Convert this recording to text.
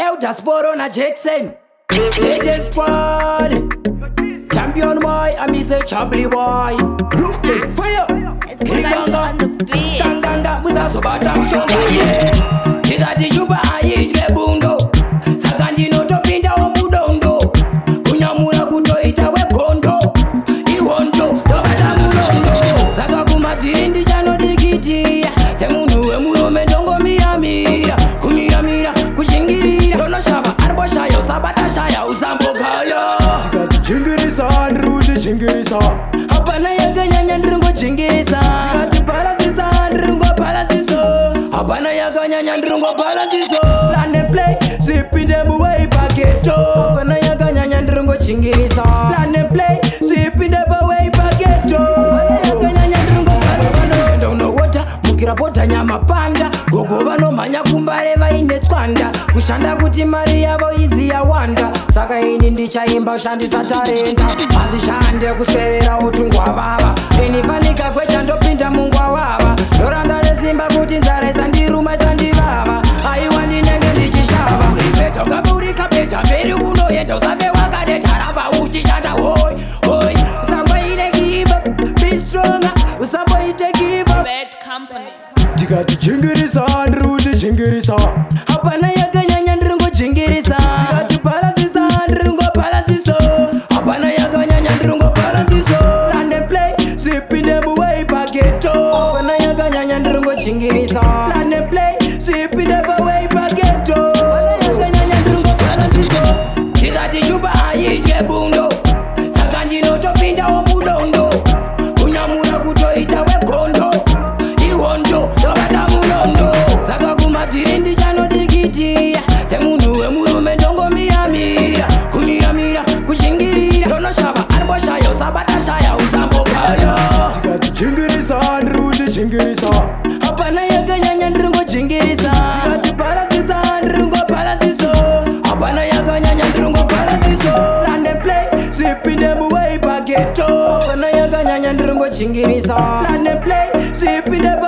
Elder Sporo na Jackson AJ Squad Champion boy, I miss a Chabli boy. Look the fire Kiriganga Tanganga Muzaso Batam Shoga Chigati Shuba Ayichke Bundo Sakandi no Topinda Omudondo Kunyamura Kutoita we Kondo Iwonto Tobata Mudondo Saka Kumatirindi Jano Dikiti Semunu Emuro Mendongo Miyamira Kumiyamira Kushingirira Dono Shaba Arbo Shayo Sabata Shaya Usambo Kaya Chigati Chingirisa Andruji Chingirisa Hapana Yaga Nyanya Ndrungo Chingirisa Chigati Palasisa Ndrungo Palasiso Hapana Yaga Nyanya Ndrungo Palasiso Land and play Shipping them away Paketo Hapana Yaga Nyanya Ndrungo Chingirisa Land and play Shipping them away Paketo Hapana Yaga Nyanya Ndrungo Palasiso Don't know water Mukira pota nyama panda Gogo vano manya kumbare vaine twanda Kushanda kuti mari yavo idzi ya wanda Saka ini ndichaimba shandisa tarenda Asishande kusverera utungwa vava Ini panika kwecha ndopinda mungwa vava Ndoranda resimba kuti nzare sandiruma sandivava Aiwa ndinenge ndichishava Uripeta ungaburika peta mberi unoenda Usabe wakadeta ramba uchishanda hoi hoi Usamboite give up, be stronger Usamboite give up Bad company. Tikati chingirisa ndruti chingirisa Hapana yaga nyanya ndrungo chingirisa Tikati palasisa ndrungo palasiso Hapana yaga nyanya ndrungo palasiso Land and play, shipping them away Paketo Hapana yaga nyanya ndrungo chingirisa Land and play, shipping them away Paketo Hapana yaga nyanya ndrungo palasiso Tikati shuba ayiche bundo Sakandi no topinda omudondo Kunyamura kutoita we kondo Iwonto tobata mudondo Saka kumatirindi chano dikiti Semunu emuru mendongo miyamira Kumiyamira kushingirira Dono shaba arbo shayo sabata shaya usambo kaya Tikati chingirisa ndruti chingirisa Hapana yaga nyanya ndrungo chingirisa Tikati palasisa ndrungo palasiso Hapana yaga nyanya ndrungo palasiso Land and play, shipping them away Paketo Hapana yaga nyanya ndrungo chingirisa Land and play, shipping them